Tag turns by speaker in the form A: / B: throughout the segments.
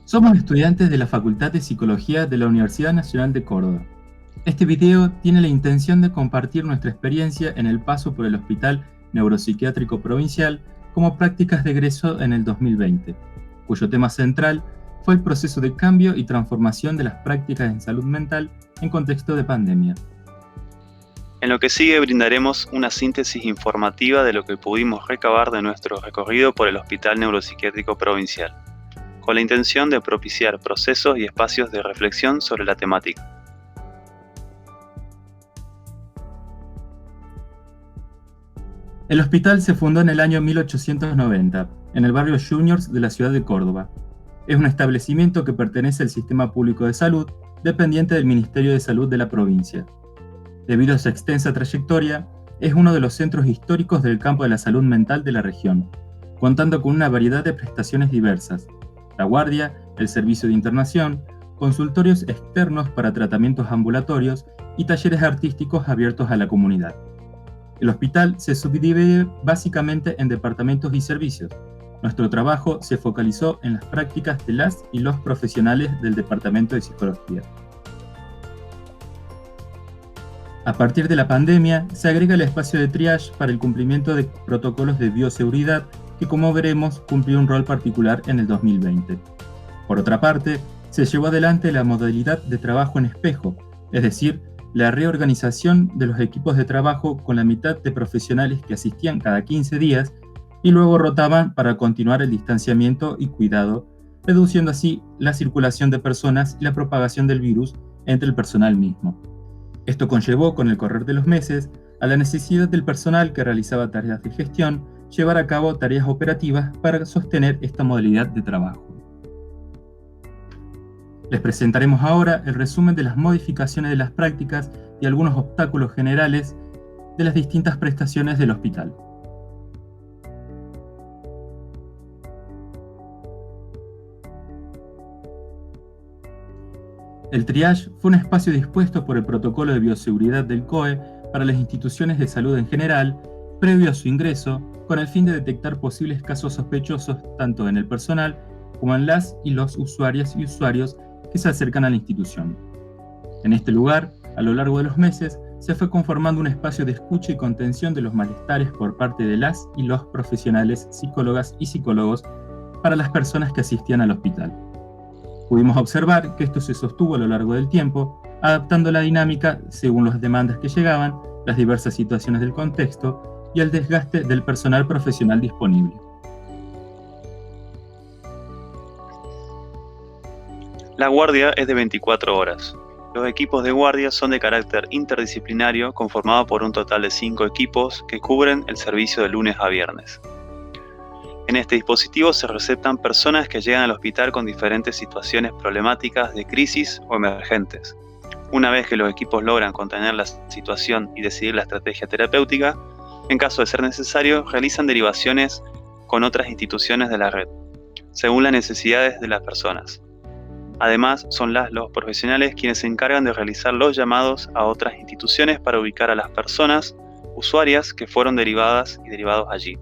A: Somos estudiantes de la Facultad de Psicología de la Universidad Nacional de Córdoba. Este video tiene la intención de compartir nuestra experiencia en el paso por el Hospital Neuropsiquiátrico Provincial como prácticas de egreso en el 2020, cuyo tema central fue el proceso de cambio y transformación de las prácticas en salud mental en contexto de pandemia.
B: En lo que sigue brindaremos una síntesis informativa de lo que pudimos recabar de nuestro recorrido por el Hospital Neuropsiquiátrico Provincial, con la intención de propiciar procesos y espacios de reflexión sobre la temática.
A: El hospital se fundó en el año 1890, en el barrio Juniors de la ciudad de Córdoba. Es un establecimiento que pertenece al Sistema Público de Salud, dependiente del Ministerio de Salud de la provincia. Debido a su extensa trayectoria, es uno de los centros históricos del campo de la salud mental de la región, contando con una variedad de prestaciones diversas: la guardia, el servicio de internación, consultorios externos para tratamientos ambulatorios y talleres artísticos abiertos a la comunidad. El hospital se subdivide básicamente en departamentos y servicios. Nuestro trabajo se focalizó en las prácticas de las y los profesionales del Departamento de Psicología. A partir de la pandemia, se agrega el espacio de triage para el cumplimiento de protocolos de bioseguridad que, como veremos, cumplió un rol particular en el 2020. Por otra parte, se llevó adelante la modalidad de trabajo en espejo, es decir, la reorganización de los equipos de trabajo con la mitad de profesionales que asistían cada 15 días y luego rotaban para continuar el distanciamiento y cuidado, reduciendo así la circulación de personas y la propagación del virus entre el personal mismo. Esto conllevó, con el correr de los meses, a la necesidad del personal que realizaba tareas de gestión llevar a cabo tareas operativas para sostener esta modalidad de trabajo. Les presentaremos ahora el resumen de las modificaciones de las prácticas y algunos obstáculos generales de las distintas prestaciones del hospital. El triage fue un espacio dispuesto por el protocolo de bioseguridad del COE para las instituciones de salud en general, previo a su ingreso, con el fin de detectar posibles casos sospechosos tanto en el personal como en las y los usuarias y usuarios que se acercan a la institución. En este lugar, a lo largo de los meses, se fue conformando un espacio de escucha y contención de los malestares por parte de las y los profesionales, psicólogas y psicólogos para las personas que asistían al hospital. Pudimos observar que esto se sostuvo a lo largo del tiempo, adaptando la dinámica según las demandas que llegaban, las diversas situaciones del contexto y el desgaste del personal profesional disponible.
B: La guardia es de 24 horas. Los equipos de guardia son de carácter interdisciplinario, conformado por un total de 5 equipos que cubren el servicio de lunes a viernes. En este dispositivo se receptan personas que llegan al hospital con diferentes situaciones problemáticas de crisis o emergentes. Una vez que los equipos logran contener la situación y decidir la estrategia terapéutica, en caso de ser necesario, realizan derivaciones con otras instituciones de la red, según las necesidades de las personas. Además, son los profesionales quienes se encargan de realizar los llamados a otras instituciones para ubicar a las personas usuarias que fueron derivadas y derivados allí.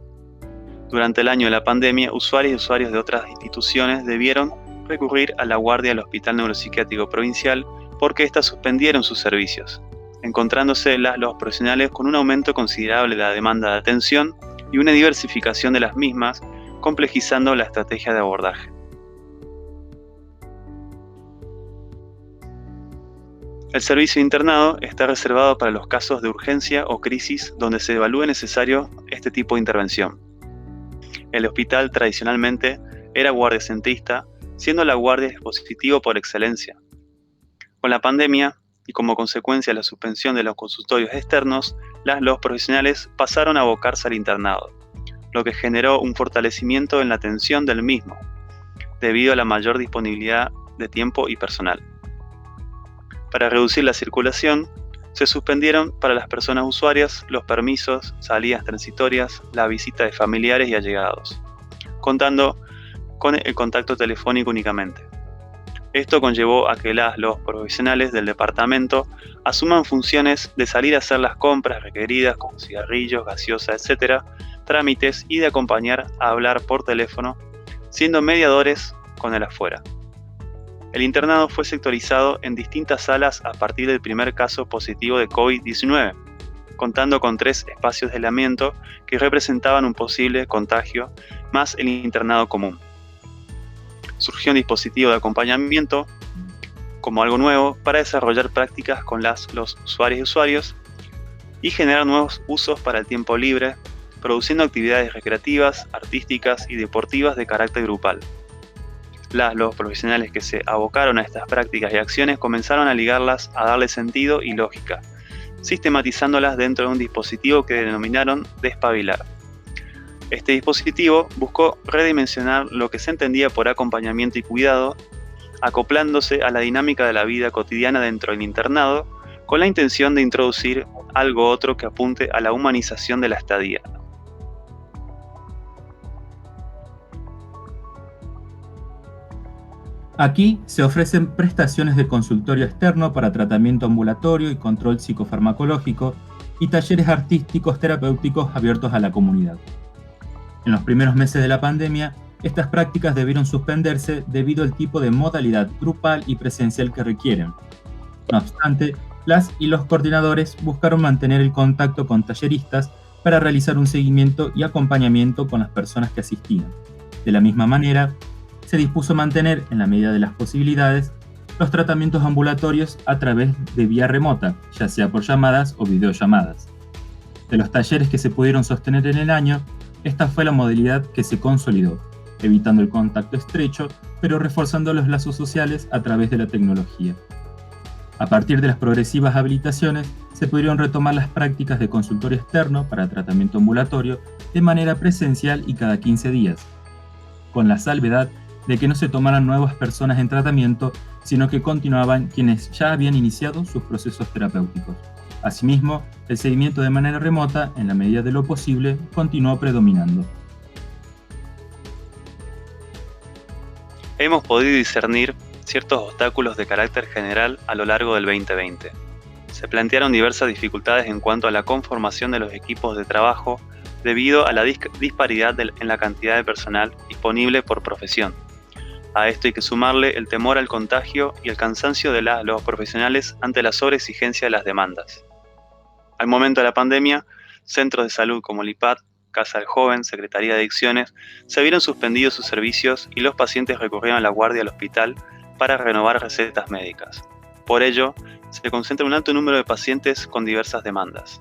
B: Durante el año de la pandemia, usuarios y usuarios de otras instituciones debieron recurrir a la guardia del Hospital Neuropsiquiátrico Provincial porque éstas suspendieron sus servicios, encontrándose los profesionales con un aumento considerable de la demanda de atención y una diversificación de las mismas, complejizando la estrategia de abordaje. El servicio de internado está reservado para los casos de urgencia o crisis donde se evalúe necesario este tipo de intervención. El hospital tradicionalmente era guardia centrista, siendo la guardia el dispositivo por excelencia. Con la pandemia y como consecuencia de la suspensión de los consultorios externos, los profesionales pasaron a abocarse al internado, lo que generó un fortalecimiento en la atención del mismo, debido a la mayor disponibilidad de tiempo y personal. Para reducir la circulación, se suspendieron para las personas usuarias los permisos, salidas transitorias, la visita de familiares y allegados, contando con el contacto telefónico únicamente. Esto conllevó a que los profesionales del departamento asuman funciones de salir a hacer las compras requeridas como cigarrillos, gaseosa, etc., trámites y de acompañar a hablar por teléfono, siendo mediadores con el afuera. El internado fue sectorizado en distintas salas a partir del primer caso positivo de COVID-19, contando con 3 espacios de aislamiento que representaban un posible contagio, más el internado común. Surgió un dispositivo de acompañamiento como algo nuevo para desarrollar prácticas con los usuarios y usuarios y generar nuevos usos para el tiempo libre, produciendo actividades recreativas, artísticas y deportivas de carácter grupal. Los profesionales que se abocaron a estas prácticas y acciones comenzaron a ligarlas, a darle sentido y lógica, sistematizándolas dentro de un dispositivo que denominaron Despabilar. Este dispositivo buscó redimensionar lo que se entendía por acompañamiento y cuidado, acoplándose a la dinámica de la vida cotidiana dentro del internado, con la intención de introducir algo otro que apunte a la humanización de la estadía.
A: Aquí se ofrecen prestaciones de consultorio externo para tratamiento ambulatorio y control psicofarmacológico y talleres artísticos terapéuticos abiertos a la comunidad. En los primeros meses de la pandemia, estas prácticas debieron suspenderse debido al tipo de modalidad grupal y presencial que requieren. No obstante, las y los coordinadores buscaron mantener el contacto con talleristas para realizar un seguimiento y acompañamiento con las personas que asistían. De la misma manera, se dispuso mantener, en la medida de las posibilidades, los tratamientos ambulatorios a través de vía remota, ya sea por llamadas o videollamadas. De los talleres que se pudieron sostener en el año, esta fue la modalidad que se consolidó, evitando el contacto estrecho, pero reforzando los lazos sociales a través de la tecnología. A partir de las progresivas habilitaciones, se pudieron retomar las prácticas de consultorio externo para tratamiento ambulatorio de manera presencial y cada 15 días, con la salvedad de que no se tomaran nuevas personas en tratamiento, sino que continuaban quienes ya habían iniciado sus procesos terapéuticos. Asimismo, el seguimiento de manera remota, en la medida de lo posible, continuó predominando.
B: Hemos podido discernir ciertos obstáculos de carácter general a lo largo del 2020. Se plantearon diversas dificultades en cuanto a la conformación de los equipos de trabajo debido a la disparidad en la cantidad de personal disponible por profesión. A esto hay que sumarle el temor al contagio y el cansancio de los profesionales ante la sobreexigencia de las demandas. Al momento de la pandemia, centros de salud como el IPAD, Casa del Joven, Secretaría de Adicciones, se vieron suspendidos sus servicios y los pacientes recurrieron a la guardia al hospital para renovar recetas médicas. Por ello, se concentra un alto número de pacientes con diversas demandas.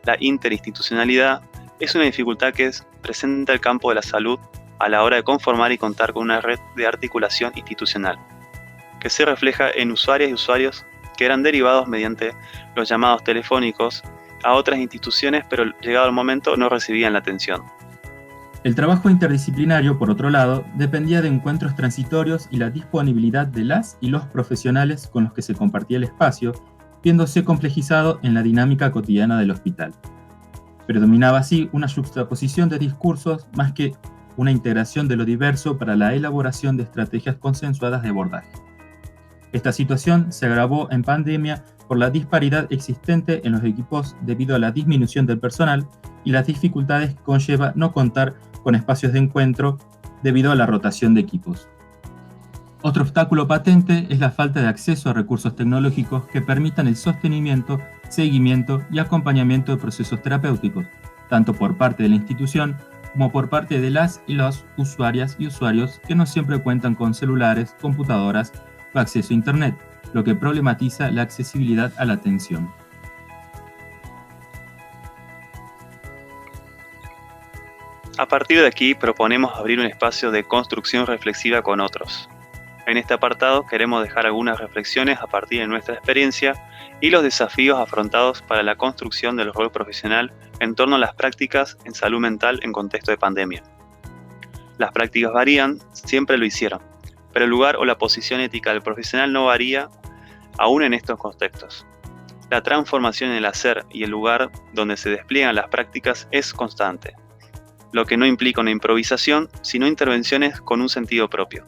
B: La interinstitucionalidad es una dificultad que presenta el campo de la salud a la hora de conformar y contar con una red de articulación institucional, que se refleja en usuarias y usuarios que eran derivados mediante los llamados telefónicos a otras instituciones, pero llegado el momento no recibían la atención.
A: El trabajo interdisciplinario, por otro lado, dependía de encuentros transitorios y la disponibilidad de las y los profesionales con los que se compartía el espacio, viéndose complejizado en la dinámica cotidiana del hospital. Predominaba así una juxtaposición de discursos más que una integración de lo diverso para la elaboración de estrategias consensuadas de abordaje. Esta situación se agravó en pandemia por la disparidad existente en los equipos debido a la disminución del personal y las dificultades que conlleva no contar con espacios de encuentro debido a la rotación de equipos. Otro obstáculo patente es la falta de acceso a recursos tecnológicos que permitan el sostenimiento, seguimiento y acompañamiento de procesos terapéuticos, tanto por parte de la institución como por parte de las y los usuarias y usuarios que no siempre cuentan con celulares, computadoras o acceso a Internet, lo que problematiza la accesibilidad a la atención.
B: A partir de aquí proponemos abrir un espacio de construcción reflexiva con otros. En este apartado queremos dejar algunas reflexiones a partir de nuestra experiencia y los desafíos afrontados para la construcción del rol profesional en torno a las prácticas en salud mental en contexto de pandemia. Las prácticas varían, siempre lo hicieron, pero el lugar o la posición ética del profesional no varía aún en estos contextos. La transformación en el hacer y el lugar donde se despliegan las prácticas es constante, lo que no implica una improvisación, sino intervenciones con un sentido propio.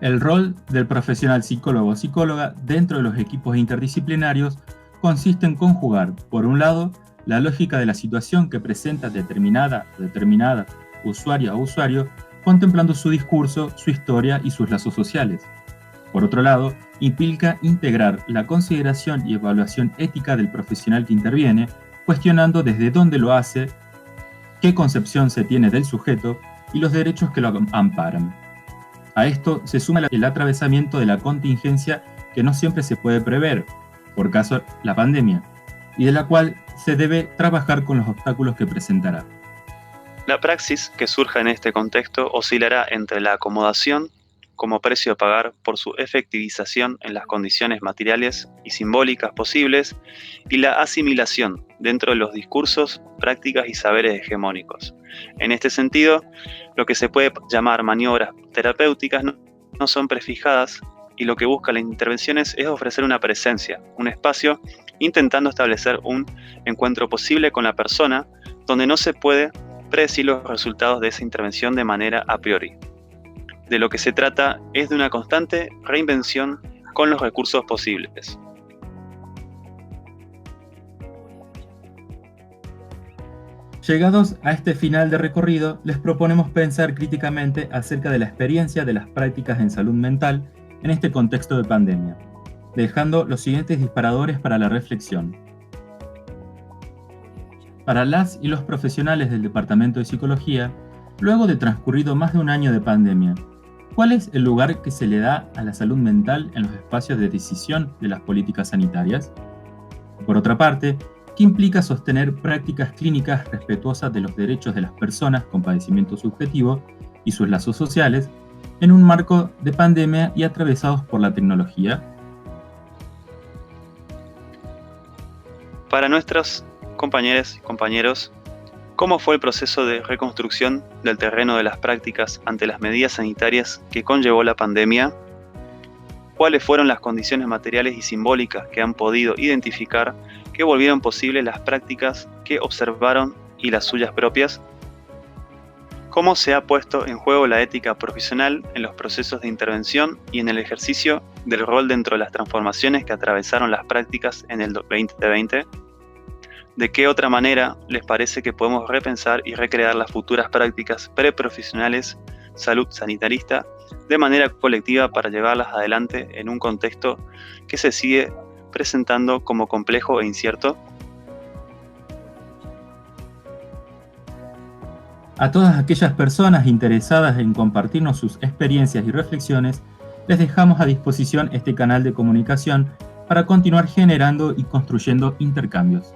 A: El rol del profesional psicólogo o psicóloga dentro de los equipos interdisciplinarios consiste en conjugar, por un lado, la lógica de la situación que presenta determinada usuaria o usuario, contemplando su discurso, su historia y sus lazos sociales. Por otro lado, implica integrar la consideración y evaluación ética del profesional que interviene, cuestionando desde dónde lo hace, qué concepción se tiene del sujeto y los derechos que lo amparan. A esto se suma el atravesamiento de la contingencia que no siempre se puede prever, por caso la pandemia, y de la cual se debe trabajar con los obstáculos que presentará.
B: La praxis que surja en este contexto oscilará entre la acomodación como precio a pagar por su efectivización en las condiciones materiales y simbólicas posibles y la asimilación dentro de los discursos, prácticas y saberes hegemónicos. En este sentido, lo que se puede llamar maniobras terapéuticas no son prefijadas y lo que busca las intervenciones es ofrecer una presencia, un espacio, intentando establecer un encuentro posible con la persona donde no se puede predecir los resultados de esa intervención de manera a priori. De lo que se trata es de una constante reinvención con los recursos posibles.
A: Llegados a este final de recorrido, les proponemos pensar críticamente acerca de la experiencia de las prácticas en salud mental en este contexto de pandemia, dejando los siguientes disparadores para la reflexión. Para las y los profesionales del Departamento de Psicología, luego de transcurrido más de un año de pandemia, ¿cuál es el lugar que se le da a la salud mental en los espacios de decisión de las políticas sanitarias? Por otra parte, ¿qué implica sostener prácticas clínicas respetuosas de los derechos de las personas con padecimiento subjetivo y sus lazos sociales en un marco de pandemia y atravesados por la tecnología?
B: Para nuestros compañeras y compañeros, ¿cómo fue el proceso de reconstrucción del terreno de las prácticas ante las medidas sanitarias que conllevó la pandemia? ¿Cuáles fueron las condiciones materiales y simbólicas que han podido identificar que volvieron posibles las prácticas que observaron y las suyas propias? ¿Cómo se ha puesto en juego la ética profesional en los procesos de intervención y en el ejercicio del rol dentro de las transformaciones que atravesaron las prácticas en el 2020? ¿De qué otra manera les parece que podemos repensar y recrear las futuras prácticas preprofesionales, salud sanitarista, de manera colectiva para llevarlas adelante en un contexto que se sigue presentando como complejo e incierto?
A: A todas aquellas personas interesadas en compartirnos sus experiencias y reflexiones, les dejamos a disposición este canal de comunicación para continuar generando y construyendo intercambios.